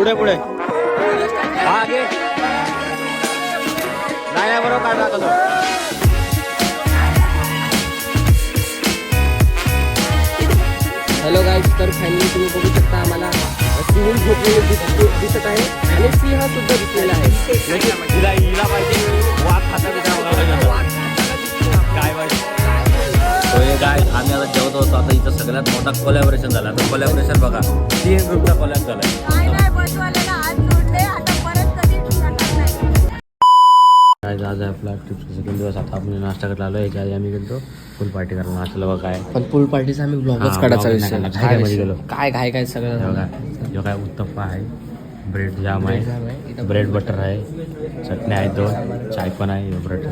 पुढे पुढे हा घे नाही बरोबर काय टाकतो. हॅलो गाईज, तर फायनली तुम्ही बघू शकता आम्हाला सिंह झोपलेले दिसत आहे आणि सिंह सुद्धा दिसलेला आहे. हिला पाहिजे वाघ काय पाहिजे काय. आम्ही आता जेवत होतो. आता इथं सगळ्यात मोठा कोलॅबरेशन झाला. आता कोलॅबरेशन बघा 3 ग्रुपचा कोलॅब झालाय. आज आपला ट्रिपचा सेकंड दिवस. आता आपण नाश्ता करायला आलो. याच्या आधी आम्ही गेलो फुल पार्टी करायला. नाश्त्याला बघा काय पण फुल पार्टीचा आम्ही ब्लॉगच काढायचा विषय गेलो. काय काय सगळं जो काय उत्तप्पा आहे, ब्रेड जाम आहे, ब्रेड बटर आहे, चटणी आहे 2, चाय पण आहे, ब्रेड.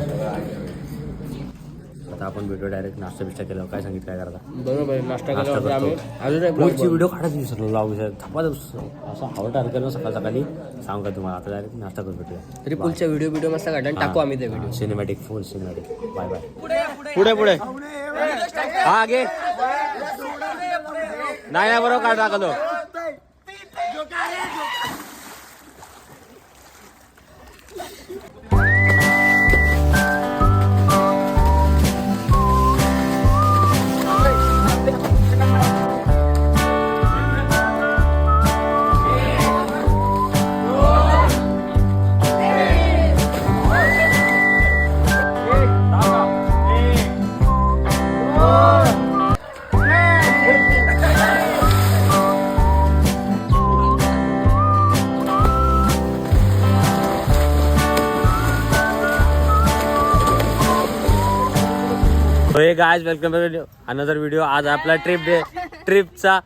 आता आपण व्हिडिओ डायरेक्ट नाश्ता बिष्टा केला. काय सांगितलं काय करता बरोबर. नाश्ता करतो. व्हिडिओ काढायचा विसरलो. लावू असं आवडतं केलं सकाळ सकाळी सांग का तुम्हाला. आता डायरेक्ट नाश्ता करून भेटूया. तरी पुढच्या व्हिडिओ मस्त काढा टाकू आम्ही ते video. Cinematic full cinematic. Bye bye. पुढे पुढे हा घे नाही बरोबर काय टाकतो. Guys welcome to another video. आज आपला ट्रिपचा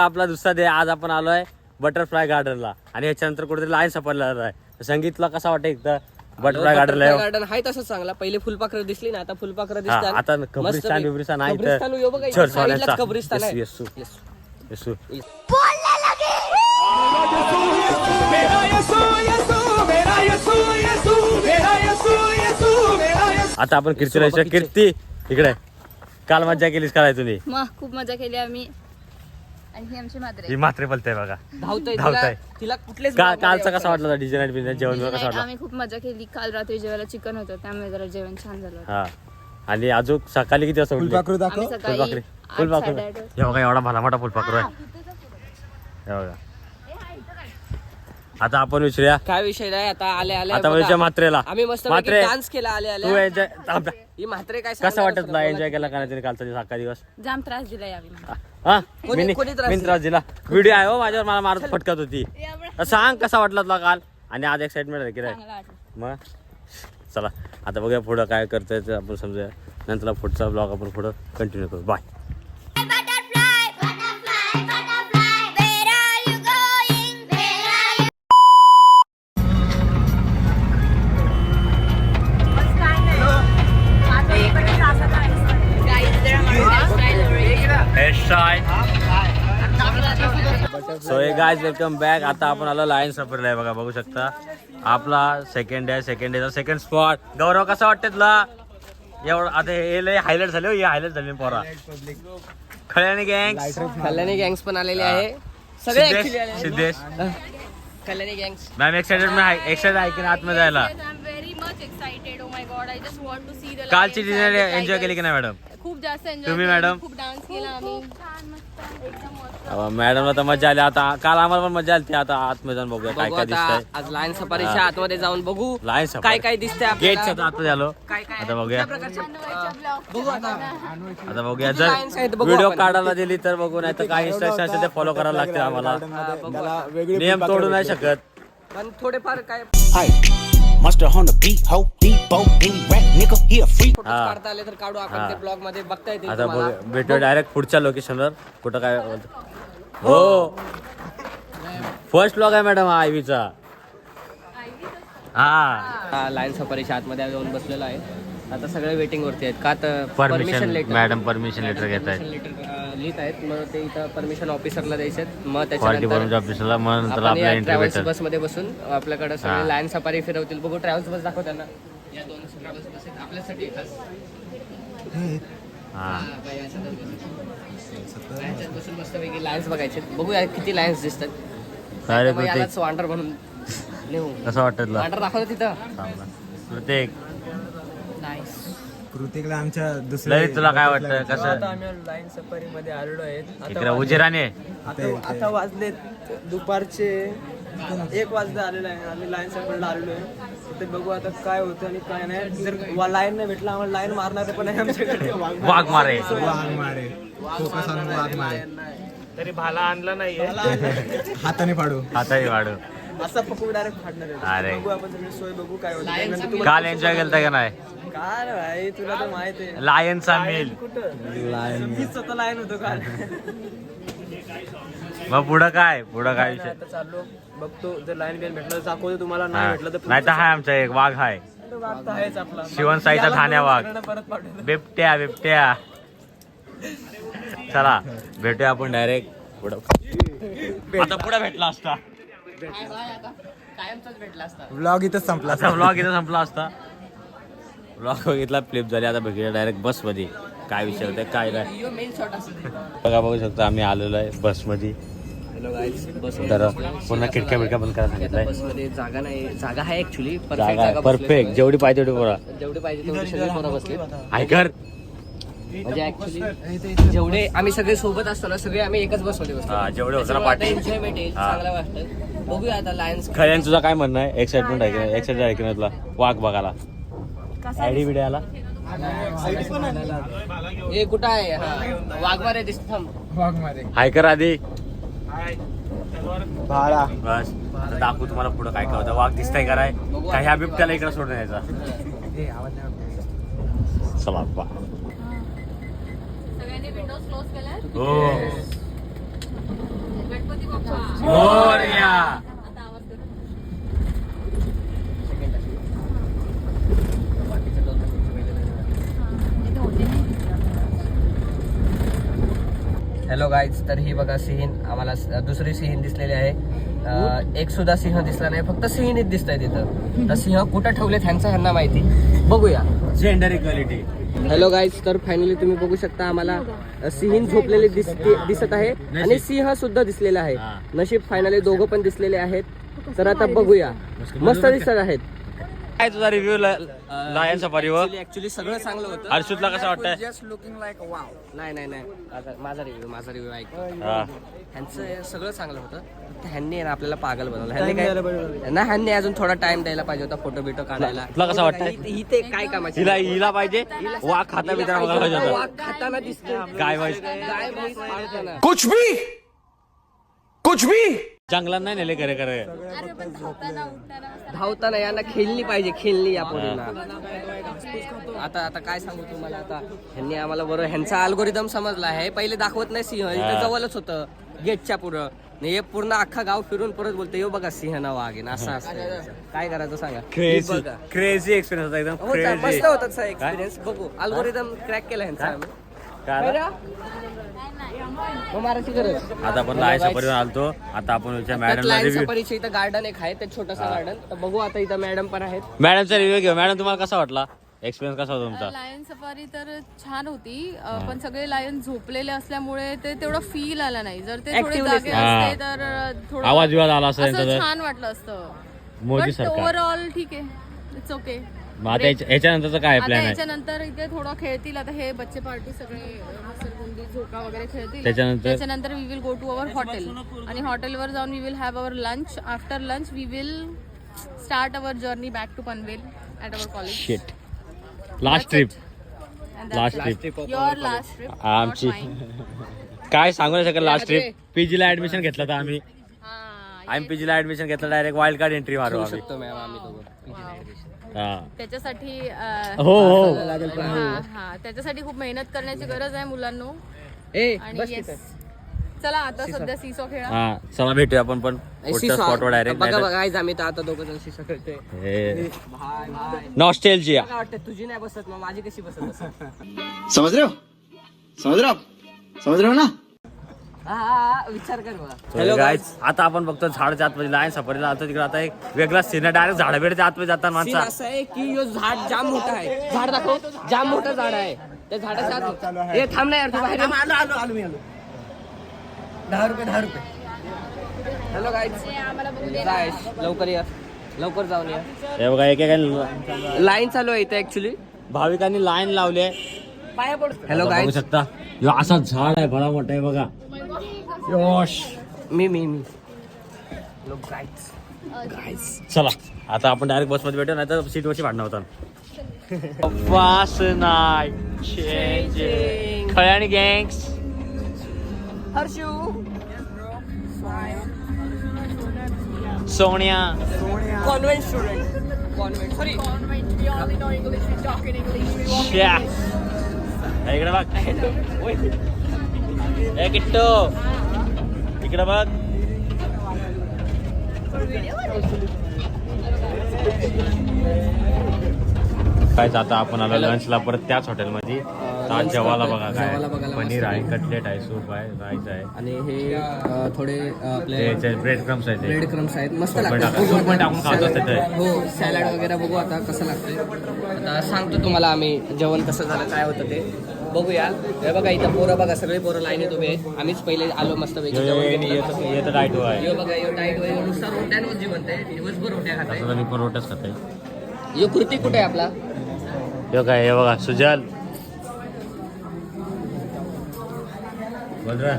आपला दुसरा डे. आज आपण आलोय बटरफ्लाय गार्डनला आणि ह्याच्यानंतर कुठेतरी लाईन सापडला आहे. संगीतला कसा वाटतं एकदा बटरफ्लाय गार्डन आहे तसं चांगला. पहिले फुलपाखरं दिसली ना, आता फुलपाखरं दिसतात. आता कब्रिस्तान बिब्रिस्तान आहे कब्रिस्तान आहे. आता आपण कीर्ती इकडे. काल मज्जा केलीस काय तुम्ही? खूप मजा केली आम्ही. आणि ही आमची ही मात्रे बोलते बघा. धावताय तिला कुठलेच कालचा कसा वाटला डिझाईन आणि बिझाईन जेवण कसा वाटला? आम्ही खूप मजा केली. काल रात्री जेवायला चिकन होतं, त्यामुळे जरा जेवण छान झालं. हा आणि अजून सकाळी किती वाजता उठले? फुलपाखरू फुलपाखरू हे बघा एवढा भला मोठा फुलपाखरू आहे. हे बघा. आता आपण विचारूया काय विषय नाही. आता आले आता विचार मात्रेला. आम्ही मस्त मात्रे डान्स केला आले तू एन्जॉय ही म्हात्रे काय कसा वाटत तुला? एन्जॉय केला का नाही कालचा दिवस? अख्खा दिवस जाम त्रास दिला यावी. हा कोणी त्रास दिला. व्हिडिओ आहे हो माझ्यावर. मला मारत फटकत होती. सांग कसा वाटला तुला काल? आणि आज एक्साइटमेंट आहे की नाही? मग चला आता बघूया पुढं काय करतोय ते आपण समजूया. नंतर पुढचा ब्लॉग आपण पुढं कंटिन्यू करू. बाय. सो हे गाइस वेलकम बॅक. आता आपण आलो लायन सफरला आहे बघा. बघू शकता आपला सेकंड डेचा सेकंड स्पॉट. गौरव कसा वाटतं तुला? एवढं आता हे लय हायलाइट झाले. हे हायलाइट झाले पोरा. खळ्याने गँग्स पण आलेले आहे. सगळे Siddhesh Kalyani gangs. Ma'am excited आहे की आतमध्ये जायला? कालची डिझाईन एन्जॉय केली की नाही मॅडम? खूप जास्त एन्जॉय. तुम्ही मॅडम? खूप डान्स केला आम्ही. मॅडमला तर मजा आली. आता काल आम्हाला पण मजा आली. आता आतमध्ये जाऊन बघूया काय काय दिसतंय. आज लाईन सफारीच्या आतमध्ये जाऊन बघू लाईन सफारी काय काय दिसतंय गेटच्या आतमध्ये आलो. आता बघूया. आता बघूया जर व्हिडिओ काढायला दिली तर बघू, नाही तर काय इन्स्ट्रक्शन असेल ते फॉलो करायला लागते आम्हाला. नियम तोडू नाही शकत. पण थोडेफार काय Must on the beat, ho, Debo, any rap nigga, he a freak. Photo काढता आले तर काढू आपण. ते ब्लॉग मध्ये बघता येतील आता तुम्हाला. भेटूया डायरेक्ट पुढच्या लोकेशनवर. कुठं काय हो फर्स्ट ब्लॉग आहे मॅडम आयवीचा. हा लाईन सफारीच्या आतमध्ये जाऊन बसलेला आहे. आता सगळे वेटिंग वरती आहेत का तर permission letter. Madam permission letter घेत आहेत. लिहित आहेत. मग ते इथं परमिशन ऑफिसरला द्यायचे. मग क्वालिटी त्याच्यानंतर ऑफिसरला मग नंतर आपल्या इंटरव्ह्यू ट्रॅव्हल्स बस मध्ये बसून आपल्याकडे सगळे लाईन सफारी फिरवतील. बघू ट्रॅव्हल्स बस दाखव त्यांना. या 2 ट्रॅव्हल्स बस आहेत आपल्यासाठी खास. बसून मस्त वेगळी लाईन्स बघायचे. बघूया किती लाईन्स दिसतात. अरे यालाच कृतिक वांडर म्हणून नेऊ. कसं वाटतं तुला वांडर दाखवलं तिथं. कृतिक कृतिकला आमच्या दुसऱ्या ललित तुला काय वाटतं आता कसं आम्ही लाईन सफारी मध्ये आलेलो आहेत. इकडे उजिराने आता वाजले दुपारचे 1 वाजता आलेलो आहे. आम्ही लाईन सफारीला आलेलो आहे. ते बघू आता काय होतं आणि काय नाही. जर लाईन नाही भेटला आम्हाला लाईन मारणार पण आहे आमच्याकडे. वाघ मारे वाघ मारे फोकस आणून वाघ मारे तरी भाला आणला नाहीये. हाताने पाडू हाताही वाढू असा पकडून डायरेक्ट फाडणार अरे. आहे. बघू आपण सगळी सोय बघू काय होतं. काल एन्जॉय केलता का नाही काय रे भाई तुला तर माहित आहे. लायनचा मेल कुठं मी स्वतः लाईन होतो काल. मग पुढं काय विषय आता चाललो बघतो जर लाईन बिन भेटलं तर दाखवतो तुम्हाला. नाही भेटलं तर नाही तर हाय आमचा एक वाघ हाय वाघ तर आहेच आपला. शिवणसाईचा ठाण्या वाघ परत पाठवतो. बिबट्या चला भेटूया आपण डायरेक्ट पुढं आता पुढे भेटला असता कायमचाच भेटला असता. व्लॉग इथंच संपला असा व्लॉग इथं संपला असता. व्लॉग बघितला फ्लिप झाली आता बघितलं डायरेक्ट बस मध्ये काय विषय होते काय नाही यो मेन शॉट असतो. बघा बघू शकता आम्ही आलेलो आहे बस मध्ये हॅलो गाईज, बस तर पुन्हा खिडक्या बिडक्या बंद करायला सांगितलंय बसमध्ये जागा नाही. जागा आहे ऍक्च्युली जागा परफेक्ट जेवढी पाहिजे तेवढी बोला जेवढे पाहिजे तेवढे सगळे पोरं बसले. ऐकर म्हणजे ऍक्च्युली जेवढे आम्ही सगळे सोबत असतो ना सगळे आम्ही एकच बसमध्ये बसतो. हा जेवढे होतं ना पाठी एन्जॉयमेंट येईल, हा. चांगलं वाटतं. बघूया आता लायन्स. खऱ्यान तुझा काय म्हणणं आहे एक्साइटमेंट आहे की एक्साइटेड आहे की नाही तुला वाघ बघायला आयडी बिडी आला हे कुठं आहे? हा, वाघमारे दिसत. थांब. वाघ मारे हायकर आधी भाडा बस आता दाखवू तुम्हाला पुढं काय काय होतं वाघ दिसतंय कराय काय ह्या बिबट्याला इकडे सोडून यायचा चला बा सगळ्यांनी विंडोज क्लोज केलाय. हो गणपती बाप्पा मोरया. आता आवाज करू. हॅलो गाईज, तर ही बघा सिंह आम्हाला दुसरी सिंह दिसलेली आहे. एक सुद्धा सिंह दिसला नाही, फक्त सिंहनीच दिसत आहे तिथं. तर सिंह कुठं ठेवलेत ह्यांना माहिती. बघूया. जेंडर इक्वालिटी हॅलो गाईज, तर फायनली तुम्ही बघू शकता आम्हाला सिंह झोपलेले दिसत आहे आणि सिंह सुद्धा दिसलेला आहे. नशीब फायनली दोघं पण दिसलेले आहेत. तर आता बघूया. मस्त दिसत आहेत. काय तुझा रिव्ह्यू लायन सफारीवर ऍक्च्युली सगळं चांगलं होतं. हर्षूतला कसं वाटतंय नाही आता माझा रिव्ह्यू ऐक. हा. ह्यांचं सगळं चांगलं होतं. ह्यांनी ना आपल्याला पागल बनवलं. ह्यांनी अजून थोडा टाइम द्यायला पाहिजे होता फोटो बिटो काढायला. तुला कसं वाटतंय ही ते काय कामाची. हिला पाहिजे वाघ खाता बिता बघायला पाहिजे होतं. वाघ खाताना दिसतो. गाय वाईस गाय म्हैस पाळताना. कुछ भी जंगलात नाही नेले करे करे अरे पण धावताना उठताना धावताना यांना खेळली पाहिजे. खेळली या पोरींना. आता काय सांगू तुम्हाला. आता ह्यांनी आम्हाला बरोबर ह्यांचा अल्गोरिदम समजला आहे. पहिले दाखवत नाही सिंह, इथं जवळच होतं गेटच्या पुढं. हे पूर्ण अख्खा गाव फिरून परत बोलतो यो बघा सिंह ना वाघ आहे ना. असं असतं. काय करायचं सांगा. क्रेझी बघा. क्रेझी एक्सपिरियन्स होता एकदम होता, क्रेझी मस्त होता तसा एक्सपिरियन्स. बघू अल्गोरिदम क्रॅक केला ह्यांचा आम्ही. काय रे? मग मारायची गरज. आता आपण लायन सफारीवर आलतो. आता आपण मॅडमला रिव्ह्यू सफारीच्या इथं गार्डन एक आहे, ते छोटंसं गार्डन. तर बघू आता इथं मॅडम पण आहेत. मॅडमचा रिव्ह्यू घेऊ. मॅडम तुम्हाला कसा वाटला एक्सपिरियन्स कसा होता तुमचा लायन सफारी तर छान होती. पण सगळे लायन झोपलेले असल्यामुळे ते तेवढं फील आलं नाही. जर ते थोडे Activeness जागे नाही. असते तर थोडं आवाज बिवाज आला असता त्यांचा असं तर. छान वाटलं असतं. मोदी बट सरकार ओव्हरऑल ठीक आहे. It's okay. मग आता याच्यानंतरचं काय आता प्लॅन आहे याच्यानंतर इथे थोडं खेळतील. आता हे बच्चे पार्टी सगळे घसरगुंडी झोका वगैरे खेळतील. त्याच्यानंतर we will go to our hotel आणि हॉटेलवर जाऊन we will have our lunch. After lunch we will start our journey back to Panvel at our college. Shit last trip your last trip आमची काय सांगू नाही शकत. लास्ट ट्रिप पीजीला ऍडमिशन घेतलं तर आम्ही पीजीला ऍडमिशन घेतलं डायरेक्ट वाईल्ड कार्ड एंट्री मारू आम्ही. शकतो मॅम आम्ही दोघं. हा. त्याच्यासाठी हो त्याच्यासाठी खूप मेहनत करण्याची गरज आहे मुलांनो. ए आणि बस येस तिथं. चला आता सध्या सीसो खेळा. हा चला भेटूया आपण पण पुढच्या स्पॉटवर डायरेक्ट बघा गाईज, आम्ही तर आता दोघं जण शिसा खेळतोय. भाई नॉस्टेल्जिया काय वाटतं तुझी नाही बसत मग माझी कशी बसत. समझ रहे हो ना. हा विचार कर बघा. हॅलो गाईज, आता आपण बघतो झाडाच्या आतमध्ये लाईन सफारीला आलतो. तिकडे आता एक वेगळा सीन आहे. डायरेक्ट झाडाबिडाच्या आतमध्ये जातात सीन माणसा. असं आहे की यो झाड जाम मोठा आहे. झाड दाखव. जाम मोठं झाड आहे. त्या झाडाच्या आत हे थांब नाही यार तू बाहेर ये. 10 रुपये हॅलो गाईज आम्हाला बघू दे. जाय लवकर या, लवकर जाऊन या. हे बघा एकेकाने लाईन चालू आहे इथे ऍक्च्युली. भाविकांनी लाईन लावली आहे. हॅलो बघू गाईज, शकता ह्यो असा झाड आहे भला मोठा आहे बघा. योश मी लोक गाईज. चला आता आपण डायरेक्ट बसमध्ये भेटू नाही तर सीटवरची भांडणं होतात. वासनाय चेंजिंग खळ्याणी gangs. Harshu Sonia convent student, convent sorry श्या इकडे बघ. ए किट्टू इकडे बघ. काय आता आपण आलो लंचला परत त्याच हॉटेलमध्ये. आज जेवायला बघा काय जेवायला बघायला पनीर मस्त आहे, आहे. कटलेट आहे, सूप आहे, राईस आहे, आणि हे थोडे आपले ब्रेड क्रम्स आहे ते. ब्रेड क्रम्स आहेत, मस्त सूप पण लागतात. सूप पण टाकून खात असते ते. हो सॅलड वगैरे बघू आता कसं लागतंय. आता सांगतो तुम्हाला आम्ही जेवण कसं झालं काय होतं ते बघूया. हे बघा इथं पोरं बघा, सगळे पोरं लाईनीत उभे आहेत. आम्हीच पहिले आलो मस्त पैकी जेवण घेतलं. येतं डायट आहे. यो बघा यो डाईट वगैरे नुसता रोट्यांवर जीवन आहे, दिवसभर रोट्या खाते. आता मी पण रोटच खाते. यो कृती कुठे आहे आपला? हे काय हे बघा सुजल बोल रे.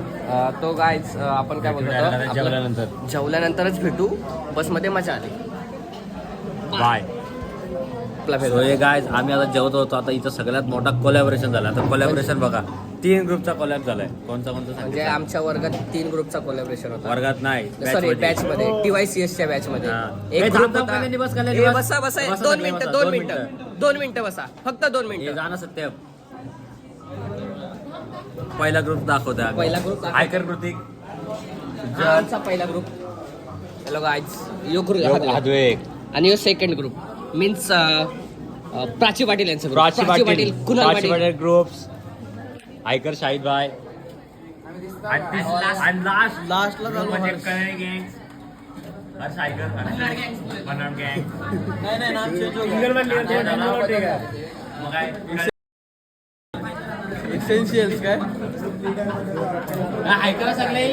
तो गायच आपण काय बोलतो आपलं- जेवल्यानंतर जेवल्यानंतरच भेटू. बसमध्ये मजा आली. बाय. आपला भेट. सो हे गायज आम्ही आता जेवत होतो. आता इथं सगळ्यात मोठा कोलॅबोरेशन झाला. आता कोलॅबोरेशन बघा 3 ग्रुपचा कोलॅब झालाय. कोणता म्हणजे सांगितलं? आमच्या वर्गात 3 ग्रुपचा कोलॅबरेशन होता. वर्गात नाही सॉरी बॅच मध्ये TYCS च्या बॅच मध्ये हा. एक ए, ग्रुप थांब, थांब, होता. पहिल्यांदा बस खाली, ए, बस. बसा बसा बसा, 2 बसा, मिनिटं बसा, 2 दोन मिनिटं 2 मिनिटं बसा, फक्त 2 हे मिनिटं. जाणं सत्य. पहिला ग्रुप दाखवता. पहिला group दाखवता. आयकर कृतिक हा आमचा पहिला ग्रुप. हॅलो गाईज यो ग्रुप एक आणि यो second group means Prachi Patil यांचं group. प्राची पाटील कुणाल प्राची पाटील. पाटील ग्रुप्स आयकर शाहिद भाई आणि लास्टला म्हणजे कल्याणी गँग हर्ष आयकर पन्हाळ गँग. नाही नाम चेंज हो मग काय एसेन्शियल्स काय ऐका सगळे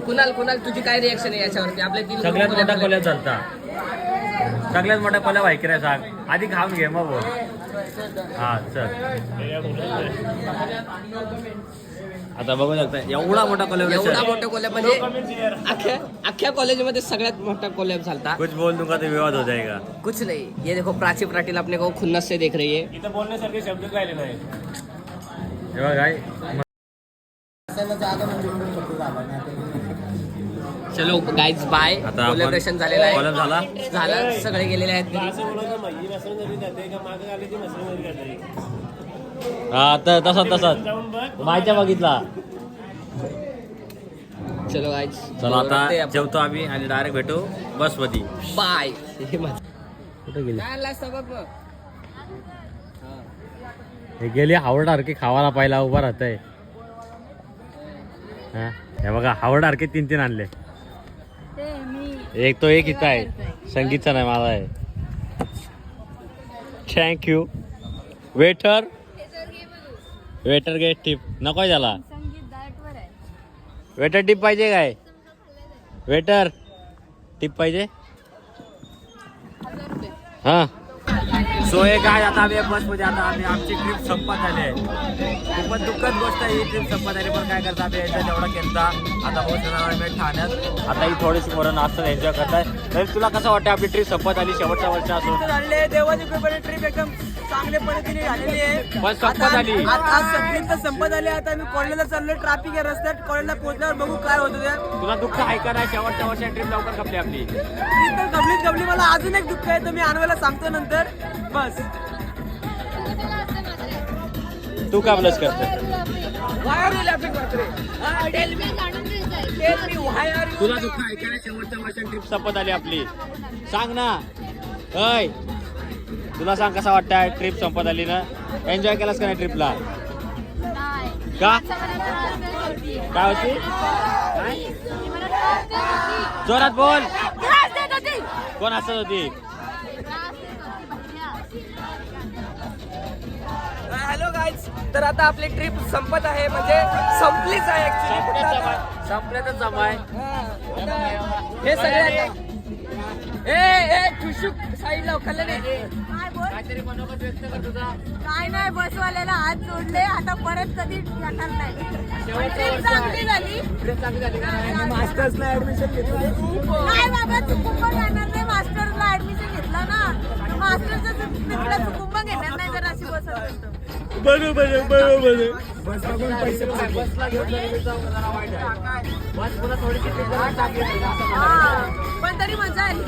कुणाल तुझी काय रिएक्शन आहे याच्यावरती? आपल्या 3 सगळ्यात मोठा कोल्याब चालता. सगळ्यात मोठा कोल्याब ऐकूया आहे सांग. आधी खाऊन घे मग बोल. हा चल आता बघू शकता एवढा मोठा कोल्याब. एवढा मोठा कोलॅब म्हणजे अख्ख्या कॉलेजमध्ये सगळ्यात मोठा कोलॅब झालता. कुछ बोल दूंगा तो विवाद हो जाएगा. कुछ नहीं, ये देखो प्राची पाटिल अपने को खुन्नस से देख रही है. इथं बोलण्यासारखे शब्द राहिले नाही. तेव्हा काय चलो गाईज बाय. आता कोलॅबरेशन झालेलं आहे. कोल्याब झाला. झालं, सगळे गेलेले आहेत घरी. हा तर तसाच माहिती बघितला. चलो गाईज चला आता जेवतो आम्ही आणि डायरेक्ट भेटू बस मध्ये. बाय. कुठे गेली? काय आणला सबक बघ. हे गेली हावडारके खावाला पाहिला उभा राहतय. हे बघा हावडारके 3 आणले. एक तो एक इथं आहे, संगीतचा नाही माझा आहे. Thank you waiter. वेटर गे टिप नको झाला. वेटर टिप पाहिजे काय? वेटर टिप पाहिजे. हा सो हे काय आता आम्ही बसमध्ये आता आमची ट्रिप संपत झाली आहे. खूपच दुःखद गोष्ट आहे ही ट्रिप संपत झाली. पण काय करता आम्ही यायचा तेवढा केलता. आता पोहोचणार आम्ही ठाण्यात. आता ही थोडीशी पोरं नाचतात एन्जॉय करताय. तरी तुला कसं वाटतं आपली ट्रिप संपत आली शेवटच्या वर्ष असून? झाले देवाची कृपेने ट्रिप एकदम चांगल्या पद्धतीने झालेली आहे. पण संपत आली. आज ट्रिप तर संपत आली. आता आम्ही कॉलेजला चाललोय. ट्रॅफिक आहे रस्त्यात. कॉलेजला पोहोचल्यावर बघू काय होतं त्या. तुला दुःख आहे का नाही? शेवटच्या वर्षात ट्रिप लवकर कपली आपली. ट्रिप तर कबली. मला अजून एक दुःख आहे तर मी आणवायला सांगतो नंतर. बस तू का प्लस करते? तुला दुःख आहे का नाही? शेवटच्या वर्षात ट्रिप संपत आली आपली. सांग ना. अय तुला सांग कसा वाटतंय ट्रिप संपत आली ना? एन्जॉय केलास का नाही ट्रिपला? का काय होती? जोरात बोल. कोण हसत होती? हॅलो गाईज, तर आता आपली ट्रिप संपत आहे, म्हणजे संपलीच आहे ऍक्च्युली. संपल्यातच जमाय. हे सगळे ए ठुशुक साईडला कल्याण काहीतरी मनोगत व्यक्त कर तुझा. काय नाही, बसवाल्याला हात जोडले, आता परत कधी येणार नाही. चांगली झाली. मास्टर्सला ऍडमिशन घेतलं. काय बाबा, चुकुंब घेणार नाही. मास्टरला ऍडमिशन घेतला ना, मास्टरचं चुकुंब घेणार नाही जर अशी बसत असतं. बस बघून पैसे पण तरी मजा आली.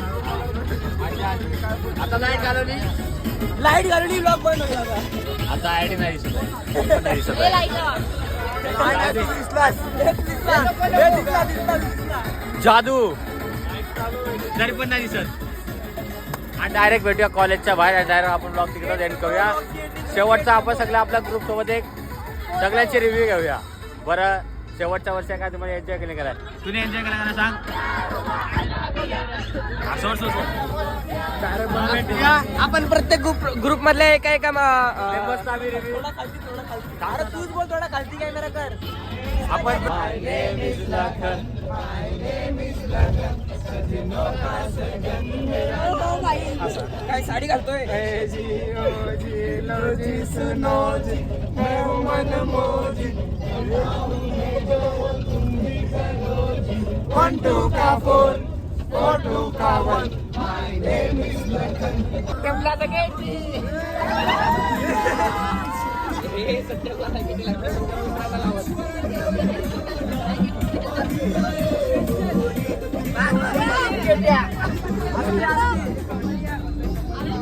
आता लाईट घालवली. लाईट घालून ब्लॉग बंद होईल आता आयडी नाही दिसत आहे. नाही दिसत आहे. जादू तरी पण नाही दिसत. आणि डायरेक्ट भेटूया कॉलेजच्या बाहेर. डायरेक्ट आपण ब्लॉग तिकडे एंड करूया. शेवटचा आपण सगळ्या आपल्या ग्रुप सोबत एक सगळ्यांची रिव्ह्यू घेऊया. बरं, शेवटच्या वर्षी काय तुम्हाला एन्जॉय केले का? तुम्ही एन्जॉय केला का सांग. आपण प्रत्येक ग्रुप मधल्या एका रिव्ह्यू तूच बोल, थोडा खालती कॅमेरा कर. आपण काय साडी घालतोय.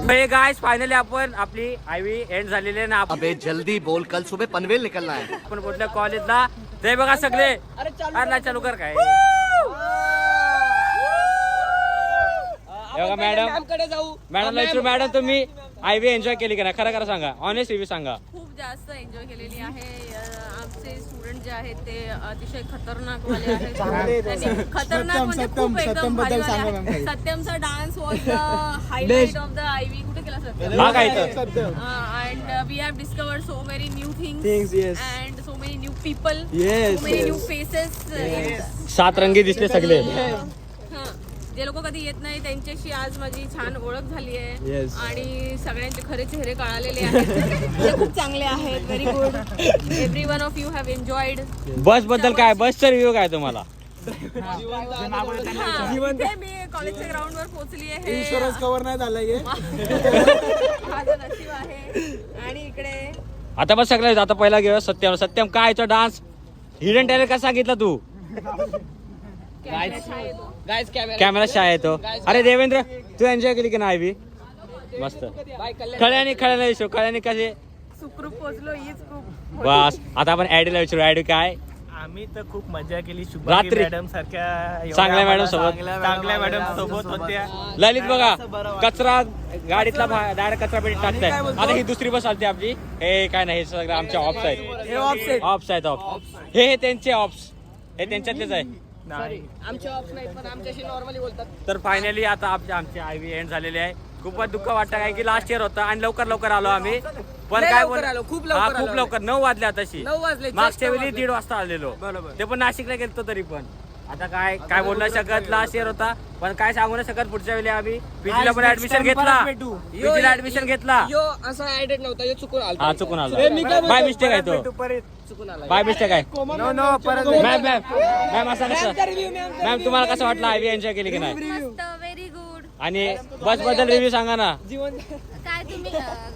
हे गाइस, फायनली आपण आपली आयवी एंड झालेली आहे ना. अबे जल्दी बोल, कल सुबह पनवेल निकलना है. आपण कुठल्या कॉलेजला ते बघा सगळे. अरे चालू कर काय. बघा मॅडम कडे जाऊ. मॅडमला विचारू, मॅडम तुम्ही आयवी एन्जॉय केली का नाही? खरं खरं सांगा, ऑनेस्ट रिव्ह्यू सांगा. खूप जास्त एन्जॉय केलेली आहे. आमचे स्टुडंट जे आहेत ते अतिशय खतरनाक वाले आहेत. त्यांनी खतरनाक म्हणजे खूप एकदम भारीवाले आहेत. सत्यमचा dance was the highlight of the IV. कुठे केला सर? हा काय तर and we have discovered so many new Things, things yes. And so many new people, Yes, so many new yes. Faces. 7 रंगी दिसले सगळे. जे लोक कधी येत नाही त्यांच्याशी आज माझी छान ओळख झाली आहे. Yes. आणि सगळ्यांचे खरे चेहरे कळालेले आहेत. ते खूप चांगले आहेत. Very good. Every one of you have enjoyed. Bus बद्दल काय, बसचा रिव्ह्यू काय तुम्हाला? इथे मी कॉलेजच्या ग्राउंड वर पोहोचली आहे. इन्शुरन्स कव्हर नाही झालं हे. माझं नशीब आहे. आणि इकडे आता बस सगळं. आता पहिला घेऊया सत्यम. सत्यम काय तो डान्स हिडन टॅलेंट कसा सांगितला तू? गाईज कॅमेरा शाय येतो. अरे देवेंद्र, तू एन्जॉय केली की नाही आयवी? मस्त. खळ्याने शो खळ्याने कसे सुखरूप पोहोचलो हीच खूप. बस. आता आपण ऍडीला विचारू, ऍडी काय? आम्ही तर खूप मजा केली. रात्री मॅडम सारख्या चांगल्या मॅडम सोबत, चांगल्या मॅडम सोबत होत्या. ललित बघा कचरा गाडीतला डायरेक्ट कचरा पेटीत टाकताय. आता ही दुसरी बस आलती आपली. हे काय नाही, हे सगळं आमच्या ऑप्स आहेत. ऑप्स आहेत ऑप्स. हे त्यांचे ऑप्स, हे त्यांच्यातलेच आहे. आमचे ऑप्स नाहीत, पण आमच्याशी नॉर्मली बोलतात. तर फायनली आता आमची आयवी एंड झालेली आहे. खूपच दुःख वाटतं काय की लास्ट इयर होता आणि लवकर आलो आम्ही. पण लय काय लवकर आलो, खूप लवकर खूप आलो. लवकर 9 वाजले आताशी. 9 वाजले. मागच्या वेळी 1:30 वाजता आलेलो. ते पण नाशिकला गेलतो तरी पण. आता काय बोलू नाही शकत. लास्ट इयर होता पण काय सांगू नाही शकत. पुढच्या वेळी आम्ही पीजीला पण ऍडमिशन घेतला. पीजीला ऍडमिशन घेतला. यो असा ऍडेड नव्हता, यो चुकून आला. हा चुकून आला. बाय मिस्टेक आहे तो. चुकून आला. बाय मिस्टेक आहे. मॅम मॅम असं कसं? मॅम तुम्हाला कसं वाटलं? आयवी एन्जॉय केली की नाही? मस्त. Very good. आणि बस बद्दल रिव्ह्यू सांगा ना.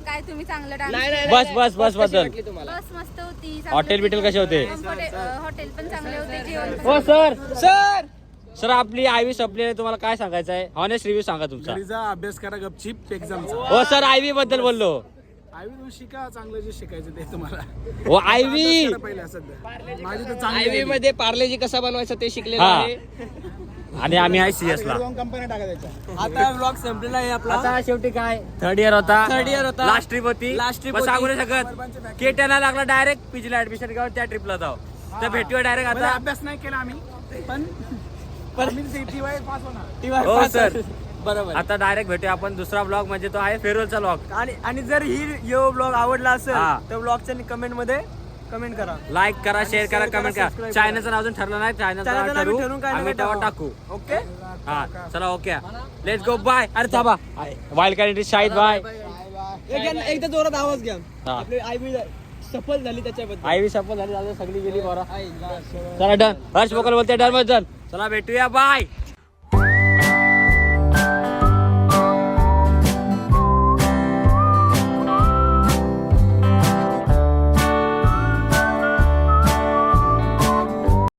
काय तुम्ही चांगलं डान्स. बस बद्दल. वाटली तुम्हाला? बस मस्त होती. हॉटेल बिटेल कसे होते? हॉटेल पण चांगले होते. जेवण हो सर. सर सर आपली आयवी संपली आहे. तुम्हाला काय सांगायचं आहे? ऑनेस्ट रिव्ह्यू सांगा तुमचा. घरीचा अभ्यास करा गपचीप एक्झामचा. हो सर आयवी बद्दल बोललो. आयवी तुम्ही शिका, चांगलं जे शिकायचं ते तुम्हाला. हो आयवी. पहिल्या सध्या माझी तर आयवी चांगली मध्ये पार्लेजी कसा बनवायचा ते शिकलेलं हा. आहे. आणि आम्ही आहे CS ला. कंपन्या टाकायच्या. आता व्लॉग संपलेला आहे आपला. आता शेवटी काय थर्ड इयर होता. लास्ट ट्रिप होती. Last trip पण सांगू होती. नाही शकत. केट्याला लागला डायरेक्ट पीजीला ऍडमिशन घेऊन त्या ट्रिपला जाऊ. तर भेटूया डायरेक्ट मला आता. अभ्यास नाही केला आम्ही पण आम्ही TY पास होणार. हो सर. बरोबर. आता डायरेक्ट भेटूया आपण दुसरा ब्लॉग म्हणजे तो आहे फेअरवेलचा ब्लॉग. आणि जर यो ब्लॉग आवडला हा. असेल तर ब्लॉगच्या कमेंट मध्ये कमेंट करा. लाईक करा, शेअर करा, share करा, कमेंट करा. subscribe चॅनलचं नाव अजून ठरलं नाही, चॅनलचं चॅनलचं नाव नाव ठरवू ठरवून काय आम्ही नाही तेव्हा टाकू. टाकू. ओके हा चला ओके लेट्स गो बाय. अरे थांबा wild card entry Shahid bye. एकदा जोरात आवाज घ्या. हा. आपली आई बी सफल झाली त्याच्याबद्दल. आई बी सफल झाली, सगळी गेली बरं. चला डन. हर्ष बोकल बोलते डन मत चला भेटूया बाय.